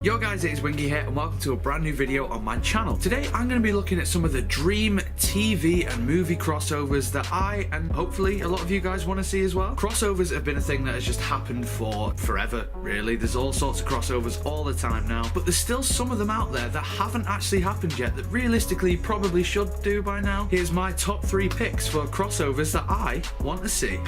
Yo guys, it is Wingy here and welcome to a brand new video on my channel. Today I'm going to be looking at some of the dream TV and movie crossovers that I and hopefully a lot of you guys want to see as well. Crossovers have been a thing that has just happened for forever, really. There's all sorts of crossovers all the time now, but there's still some of them out there that haven't actually happened yet that realistically probably should do by now. Here's my top 3 picks for crossovers that I want to see.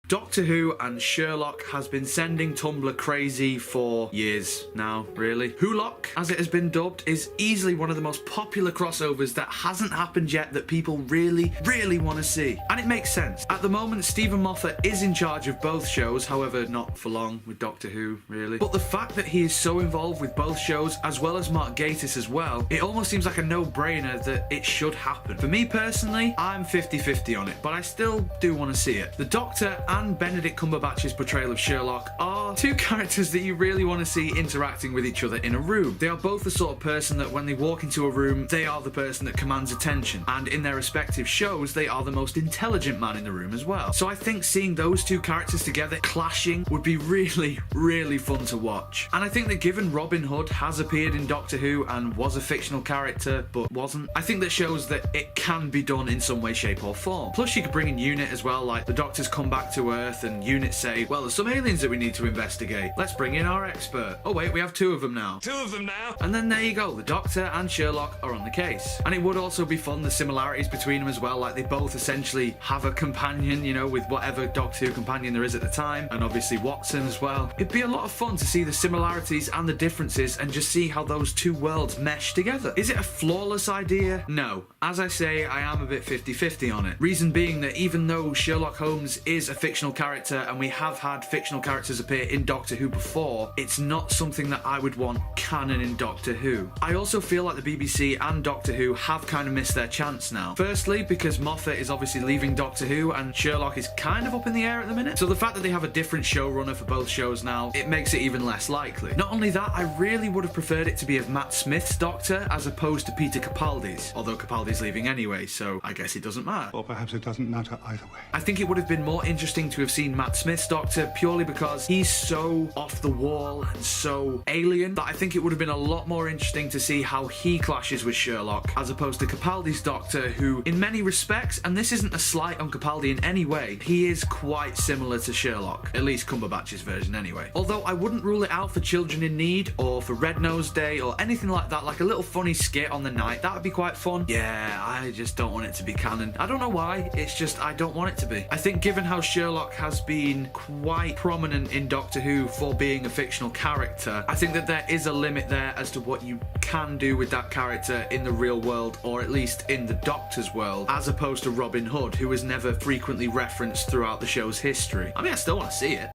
Doctor Who and Sherlock has been sending Tumblr crazy for years now, really. Wholock, as it has been dubbed, is easily one of the most popular crossovers that hasn't happened yet that people really want to see. And it makes sense. At the moment, Stephen Moffat is in charge of both shows, however, not for long with Doctor Who, really. But the fact that he is so involved with both shows, as well as Mark Gatiss as well, it almost seems like a no-brainer that it should happen. For me personally, I'm 50-50 on it, but I still do want to see it. The Doctor and Benedict Cumberbatch's portrayal of Sherlock are two characters that you really want to see interacting with each other in a room. They are both the sort of person that when they walk into a room, they are the person that commands attention, and in their respective shows, they are the most intelligent man in the room as well. So I think seeing those two characters together clashing would be really fun to watch. And I think that given Robin Hood has appeared in Doctor Who and was a fictional character but wasn't, I think that shows that it can be done in some way, shape or form. Plus you could bring in UNIT as well, like the Doctors come back to Earth and UNIT say, well, there's some aliens that we need to investigate. Let's bring in our expert. Oh wait, we have 2 of them now. 2 of them now. And then there you go, the Doctor and Sherlock are on the case. And it would also be fun, the similarities between them as well, like they both essentially have a companion, you know, with whatever Doctor Who companion there is at the time, and obviously Watson as well. It'd be a lot of fun to see the similarities and the differences and just see how those two worlds mesh together. Is it a flawless idea? No. As I say, I am a bit 50-50 on it. Reason being that even though Sherlock Holmes is a fictional character and we have had fictional characters appear in Doctor Who before, it's not something that I would want canon in Doctor Who. I also feel like the BBC and Doctor Who have kind of missed their chance now. Firstly, because Moffat is obviously leaving Doctor Who and Sherlock is kind of up in the air at the minute. So the fact that they have a different showrunner for both shows now, it makes it even less likely. Not only that, I really would have preferred it to be of Matt Smith's Doctor as opposed to Peter Capaldi's. Although Capaldi's leaving anyway, so I guess it doesn't matter. Or perhaps it doesn't matter either way. I think it would have been more interesting to have seen Matt Smith's Doctor purely because he's so off the wall and so alien that I think it would have been a lot more interesting to see how he clashes with Sherlock as opposed to Capaldi's Doctor, who in many respects, and this isn't a slight on Capaldi in any way, he is quite similar to Sherlock, at least Cumberbatch's version anyway. Although I wouldn't rule it out for Children in Need or for Red Nose Day or anything like that, like a little funny skit on the night, that would be quite fun. Yeah, I just don't want it to be canon. I don't know why, it's just I don't want it to be. I think given how Sherlock has been quite prominent in Doctor Who for being a fictional character, I think that there is a limit there as to what you can do with that character in the real world, or at least in the Doctor's world, as opposed to Robin Hood, who is never frequently referenced throughout the show's history. I mean, I still want to see it.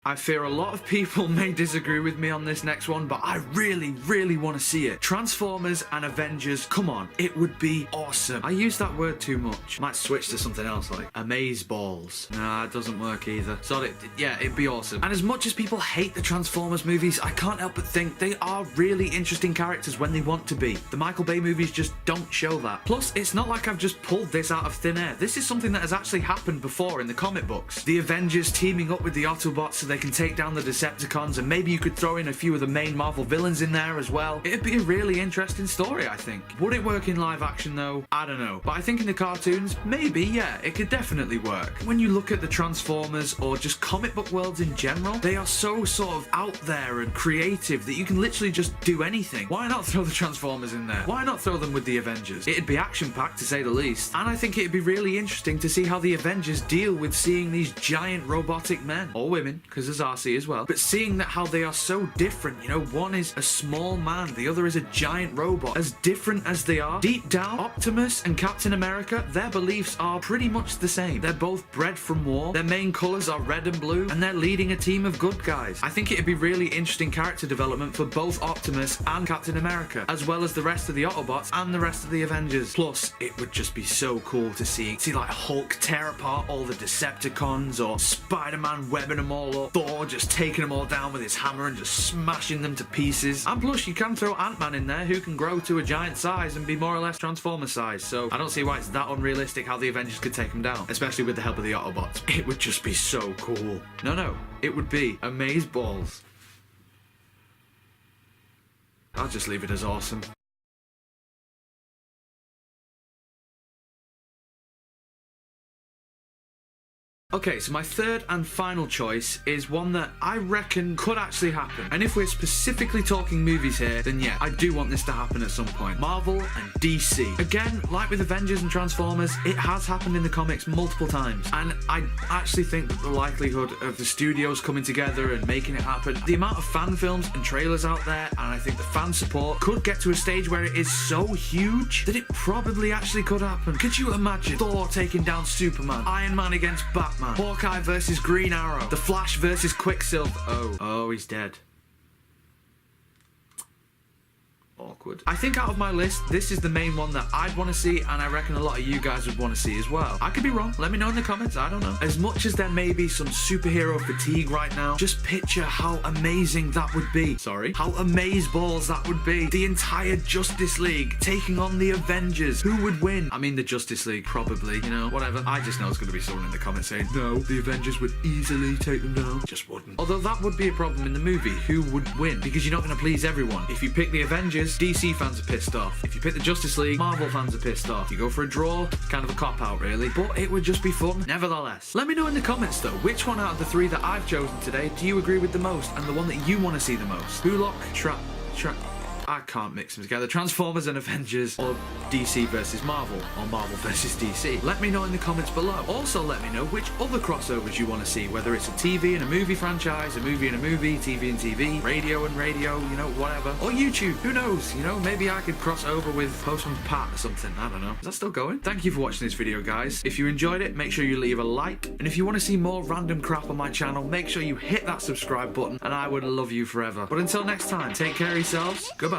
I fear a lot of people may disagree with me on this next one, but I really want to see it. Transformers and Avengers, come on, it would be awesome. I use that word too much. Might switch to something else like amazeballs. Nah, it doesn't work either. Sorry, yeah, it'd be awesome. And as much as people hate the Transformers movies, I can't help but think they are really interesting characters when they want to be. The Michael Bay movies just don't show that. Plus, it's not like I've just pulled this out of thin air. This is something that has actually happened before in the comic books. The Avengers teaming up with the Autobots so they can take down the Decepticons, and maybe you could throw in a few of the main Marvel villains in there as well. It'd be a really interesting story, I think. Would it work in live action though? I don't know. But I think in the cartoons, maybe, yeah, it could definitely work. When you look at the Transformers or just comic book worlds in general, they are so sort of out there and creative that you can literally just do anything. Why not throw the Transformers in there? Why not throw them with the Avengers? It'd be action-packed to say the least. And I think it'd be really interesting to see how the Avengers deal with seeing these giant robotic men, or women, because there's RC as well, but seeing that how they are so different, you know, one is a small man, the other is a giant robot. As different as they are, deep down, Optimus and Captain America, their beliefs are pretty much the same. They're both bred from war, their main colours are red and blue, and they're leading a team of good guys. I think it'd be really interesting character development for both Optimus and Captain America, as well as the rest of the Autobots and the rest of the Avengers. Plus, it would just be so cool to see like Hulk tear apart all the Decepticons, or Spider-Man webbing them all Thor. Thor just taking them all down with his hammer and just smashing them to pieces. And plus, you can throw Ant-Man in there, who can grow to a giant size and be more or less Transformer size. So I don't see why it's that unrealistic how the Avengers could take him down, especially with the help of the Autobots. It would just be so cool. No, it would be amazeballs. I'll just leave it as awesome. Okay, so my third and final choice is one that I reckon could actually happen. And if we're specifically talking movies here, then yeah, I do want this to happen at some point. Marvel and DC. Again, like with Avengers and Transformers, it has happened in the comics multiple times. And I actually think that the likelihood of the studios coming together and making it happen, the amount of fan films and trailers out there, and I think the fan support could get to a stage where it is so huge that it probably actually could happen. Could you imagine Thor taking down Superman, Iron Man against Batman, Hawkeye versus Green Arrow, The Flash versus Quicksilver? Oh, he's dead. Awkward. I think out of my list, this is the main one that I'd want to see, and I reckon a lot of you guys would want to see as well. I could be wrong. Let me know in the comments. I don't know. As much as there may be some superhero fatigue right now, just picture how amazing that would be. Sorry. How amazeballs that would be. The entire Justice League taking on the Avengers. Who would win? I mean, the Justice League, probably. You know, whatever. I just know it's going to be someone in the comments saying, no, the Avengers would easily take them down. Just wouldn't. Although that would be a problem in the movie. Who would win? Because you're not going to please everyone. If you pick the Avengers, DC fans are pissed off. If you pick the Justice League, Marvel fans are pissed off. You go for a draw, kind of a cop-out really, but it would just be fun nevertheless. Let me know in the comments though, which one out of the three that I've chosen today do you agree with the most, and the one that you want to see the most? Who I can't mix them together. Transformers and Avengers, or DC versus Marvel, or Marvel versus DC. Let me know in the comments below. Also let me know which other crossovers you want to see, whether it's a TV and a movie franchise, a movie and a movie, TV and TV, radio and radio, you know, whatever. Or YouTube, who knows, you know, maybe I could cross over with Postman Pat or something, I don't know. Is that still going? Thank you for watching this video, guys. If you enjoyed it, make sure you leave a like, and if you want to see more random crap on my channel, make sure you hit that subscribe button, and I would love you forever. But until next time, take care of yourselves, goodbye.